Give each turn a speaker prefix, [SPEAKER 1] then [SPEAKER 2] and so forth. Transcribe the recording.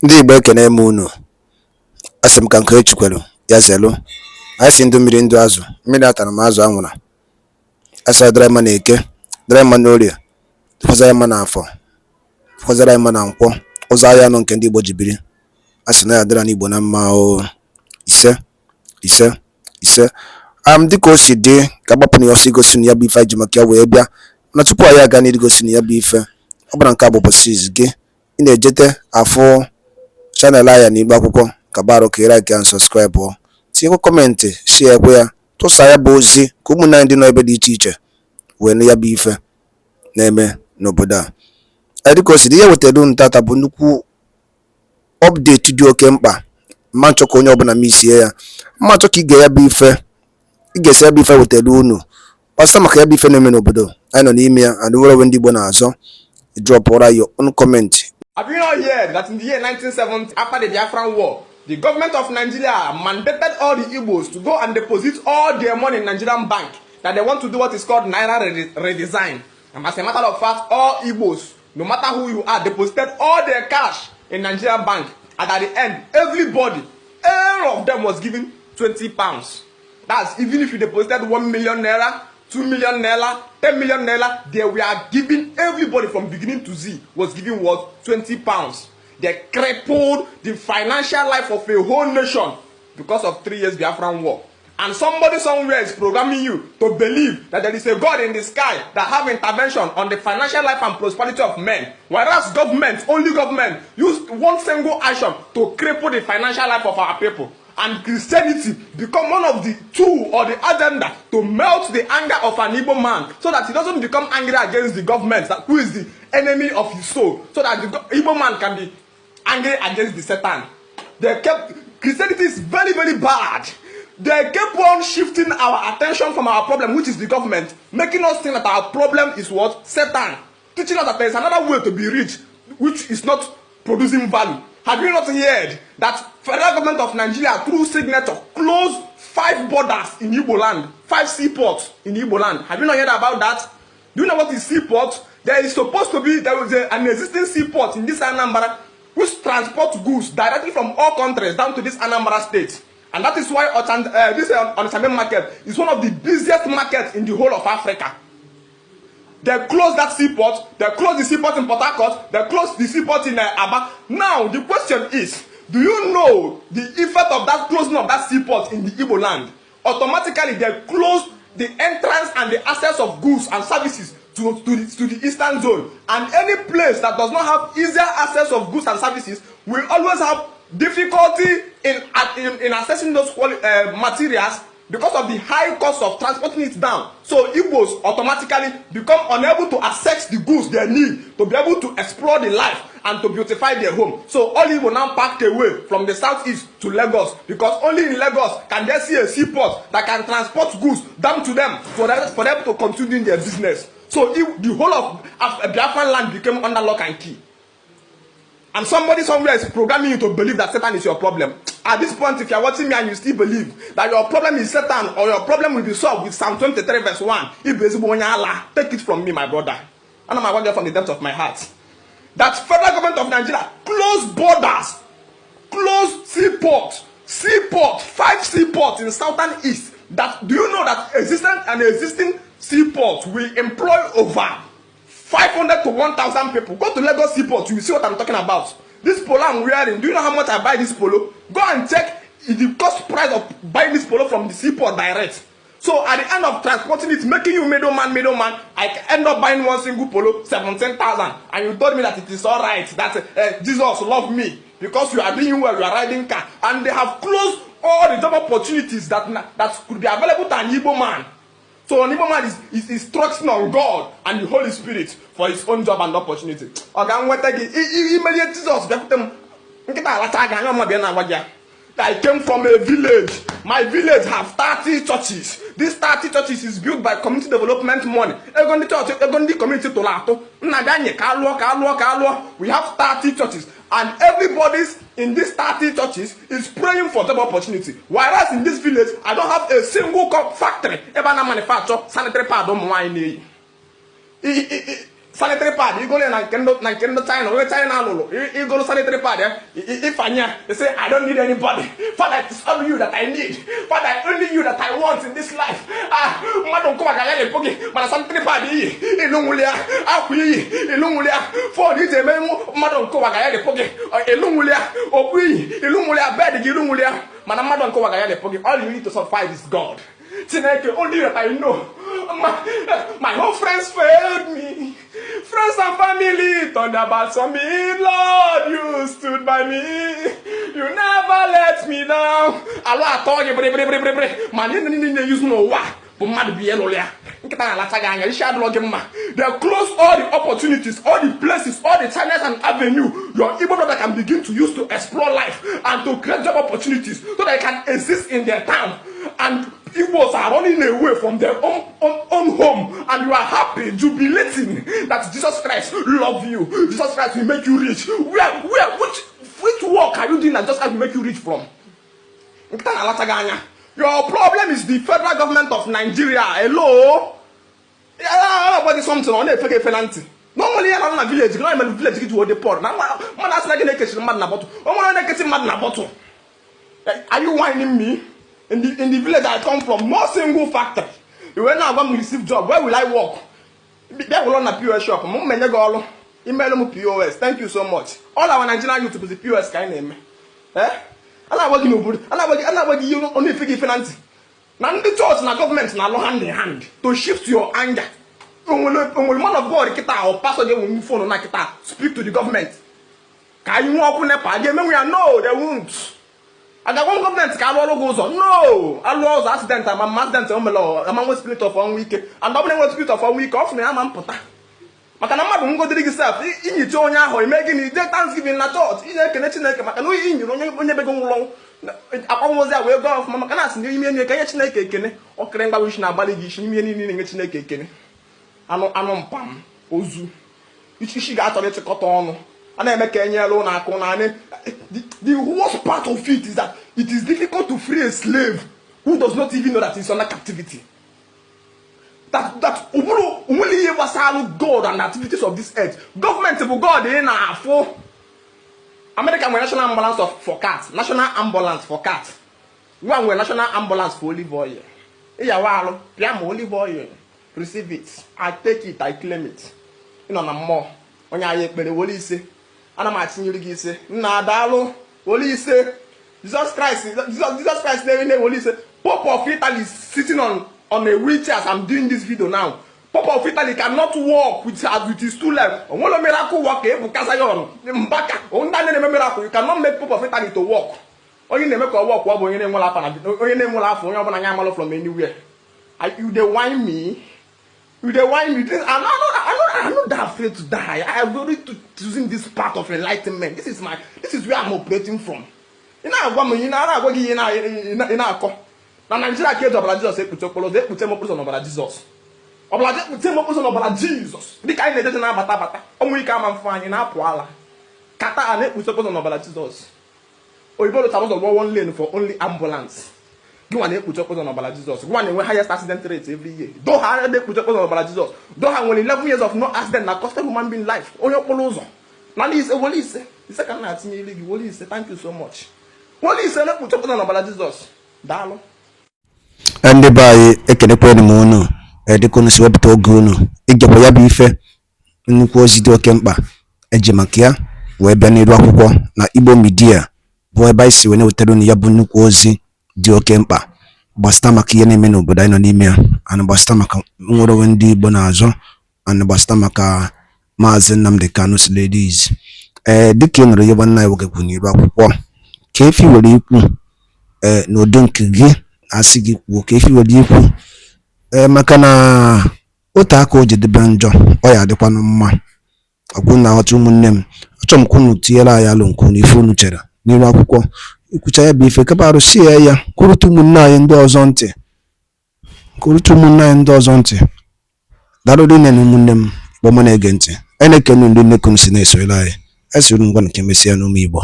[SPEAKER 1] Ndị Igbo ekene m unu. Asị m ka nke echukwelu ya zelu. Anyị si ndụ mmiri ndụ azụ. Mmiri atara m azụ anwụra. Asa dịrị mma na eke, dịrị mma na orie, fọzara mma na afọ, fọzara mma na nkwọ, ụzọ ahịa anọ nke ndị Igbo ji biri. Asị na ya dịrị n'Igbo na mma o. Ise, ise, ise. Dịka o si dị ka agbapụ na ya ọsọ igosi na ya bụ ife anyị ji maka ya wee bịa. Na tupu anyị aga n'igosi na ya bụ ife, ọ bụla nke a bụ ụbọchị izu gị. Ị na-ejete afọ channel aya n'Igbo akwụkwọ ka baro ka like and subscribe o. Tinyekwa kọmentị, share ekwe ya, tụsa ya bụ ozi ka ụmụnne anyị dị n'ebe dị iche iche wee nụ ya bụ ife na-eme n'obodo a. Dịka o si dị, ihe wetara unu tata bụ nnukwu update dị oke mkpa. Mma nchọ ka onye ọbụla misie ya. Mma nchọ ka ị ga ya bụ ife, ị ga-esi ya bụ ife wetara unu gbasa maka ya bụ ife na-eme n'obodo anyị nọ n'ime ya. And nwere ndị Igbo na-azọ drop your own comment.
[SPEAKER 2] Have you not heard that in the year 1970, after the Biafran War, the government of Nigeria mandated all the Igbos to go and deposit all their money in Nigerian bank, that they want to do what is called Naira redesign. And as a matter of fact, all Igbos, no matter who you are, deposited all their cash in Nigerian bank. And at the end, everybody, all of them was given 20 pounds. That's even if you deposited 1 million naira, 2 million naira, 10 million naira, they were giving everybody from beginning to Z was giving what? 20 pounds. They crippled the financial life of a whole nation because of 3 years Biafran war. And somebody somewhere is programming you to believe that there is a God in the sky that have intervention on the financial life and prosperity of men. Whereas government, only government, use one single action to cripple the financial life of our people. And Christianity become one of the tool or the agenda to melt the anger of an Igbo man, so that he doesn't become angry against the government, that who is the enemy of his soul, so that the Igbo man can be angry against the Satan. Christianity is very, very bad. They kept on shifting our attention from our problem, which is the government, making us think that our problem is what? Satan. Teaching us that there is another way to be rich, which is not producing value. Have you not heard that federal government of Nigeria, through signature, closed 5 borders in Igbo land, 5 seaports in Igbo land? Have you not heard about that? Do you know what is seaport? There is supposed to be, an existing seaport in this Anambra which transports goods directly from all countries down to this Anambra state. And that is why this Onisame market is one of the busiest markets in the whole of Africa. They closed that seaport, they closed the seaport in Port Harcourt, they closed the seaport in Aba. Now, the question is, do you know the effect of that closing of that seaport in the Igbo land? Automatically, they closed the entrance and the access of goods and services to the eastern zone. And any place that does not have easier access of goods and services will always have difficulty in accessing those materials because of the high cost of transporting it down. So Igbos automatically become unable to access the goods they need to be able to explore the life and to beautify their home. So all Igbo now packed away from the southeast to Lagos, because only in Lagos can they see a seaport that can transport goods down to them for them to continue their business. So the whole of Biafran land became under lock and key. And somebody somewhere is programming you to believe that Satan is your problem. At this point, if you are watching me and you still believe that your problem is Satan, or your problem will be solved with Psalm 23 verse 1, take it from me, my brother. And I'm going from the depth of my heart. That federal government of Nigeria closed borders, closed seaport, 5 seaports in southern east. That, do you know that existing seaport will employ over 500 to 1,000 people? Go to Lagos seaport, you will see what I'm talking about. This polo I'm wearing, do you know how much I buy this polo? Go and check the cost price of buying this polo from the seaport direct. So at the end of transporting it, making you middleman, I end up buying one single polo 17,000. And you told me that it is all right, that Jesus love me because you are doing well, you are riding car. And they have closed all the job opportunities that could be available to an Igbo man. So an Igbo man is trusting on God and the Holy Spirit for his own job and opportunity. I came from a village. My village have 30 churches. These 30 churches is built by community development money. We have 30 churches. And everybody in these 30 churches is praying for job opportunity. Whereas in this village, I don't have a single factory ever manufacture sanitary pad on my knee. sanitary pad, you go there and kendo China, where China lolo. You go to sanitary pad, if you say I don't need anybody. Father, it's only you that I need. Father, only you that I want in this life. Madam come again, pogi, but sanitary pad, ilungulia, ilungulia, for this madam come again, pogi, ilungulia, ilungulia, bed, ilungulia, madam come again, pogi. All you need to survive is God. Chineke, only that I know. My whole friends failed me. Friends and family turned their backs on me. Lord, you stood by me. You never let me down. Allah told you, man, you use no wa. But mad be elolia. They close all the opportunities, all the places, all the channels and avenue your Igbo brother can begin to use to explore life and to create job opportunities so that they can exist in their town. And Igbos are running away from their own home, and you are happy, jubilating that Jesus Christ loves you. Jesus Christ will make you rich. Which work are you doing that just will make you rich from? Your problem is the federal government of Nigeria. Hello? What is something on a fake penalty? Normally, I'm not a village. I'm a village to the port. Now, man, that's like a kitchen mad bottle. Are you whining me? In the village I come from, no single factory. When I want to receive job, where will I work? There will not a POS shop. Email POS. Thank you so much. All our Nigerian YouTube is the POS kind name. I'm working you only figure finance. Now the church and the government now hand in hand to shift your anger. When man of God or pastor they will phone on speak to the government. Can you walk on the party? No, they won't. And the one government can all goes on. No, I was accident. I'm a accident. I'm a split of 1 week. And I'm going to split of 1 week off. I'm a puta. Makana madu ngo diri yourself. Inyi chonya ho making it Thanksgiving na church. Ije kene Chineke maka no inyi onye bego nwulon. Akwanwozi a we go off maka na asin imi eni kenye Chineke ekene. Okere ngba wish na agbali gi shi imi eni ni nge Chineke ekene. Anu mpam ozu. Ichi ga atọ letikọta ọnụ. Ana eme ka enye elu na akụ na ane. The worst part of it is that it is difficult to free a slave who does not even know that he's under captivity. That only ever God and activities of this earth. Government will God in for American national ambulance for cats. National ambulance for cats. One way national ambulance for olive oil. Olive oil. Receive it. I take it, I claim it. You know, I'm more. When I hear what you say, and I'm asking you to say, Nadalo, what you say? Jesus Christ, what you say? Pope of Italy is sitting on a wheelchair as I'm doing this video now. Pope of Italy cannot walk with his two legs. One miracle walk, Bukasayon, Mbaka, miracle. You cannot make Pope of Italy to walk. Only they make a walk, only name will happen. Only name will happen from anywhere. You they whine me. You they whine me. I'm not that afraid to die. I am really choosing this path of enlightenment. This is where I'm operating from. You know, na Nigeria ke do Jesus e put okpolo they put mo on Jesus. Obla they put mo on Jesus. The kind na na bata. Omu ike ama mfu anyi na apu ala. Kata na put okpolo on Jesus. Oyibo lo tamos of one lane for only ambulance. You want to put okpolo on Jesus. One the highest accident rate every year. Do ha they put okpolo on Jesus. Do ha only 11 years of no accident na cost human being life. Only okpolo zo. Na this woli say. The second na tinye legi woli say thank you so much. Woli say na put okpolo on Jesus. Dalo.
[SPEAKER 1] Ndị bayi ekenekwe ni munu dịka unu si wepụta oge unu igekwa ya bụ ife nnukwu ozi dị oke mkpa eji maka ya wee bịa n'iru akwụkwọ na Igbo Media bụ ebe anyị si wee na-wetara unu ya bụ nnukwu ozi dị oke mkpa gbasịta maka ihe na-eme n'obodo anyị nọ n'ime ya ana gbasịta maka nwere onwe ndị Igbo na-azọ ana gbasịta maka Maazị Nnamdi Kanu ladies dịka ị nụrụ ihe nwanne anyị nwoke kwuru n'iru akwụkwọ ka efi were ikwu n'ụdị nke gị asị gị kwuo ka efi were ikwu maka na otu aka o jedebe njọ ọ ya adịkwa mma ọgwụ na ọtụ ụmụnne m achọrọ m kwunu tinyere anyị alụ nke ife unu chere n'iru akwụkwọ ikwucha ya bụ ife kapa arụsị ya kwurụta ụmụnne anyị ndị ọzọ ntị darụrụ nne na ụmụnne m bụ mụ na-ege ntị anyị na-ekene ndị nnekunu si na-esoyere anyị esiri ngwa nke mesịa n'ụmụ Igbo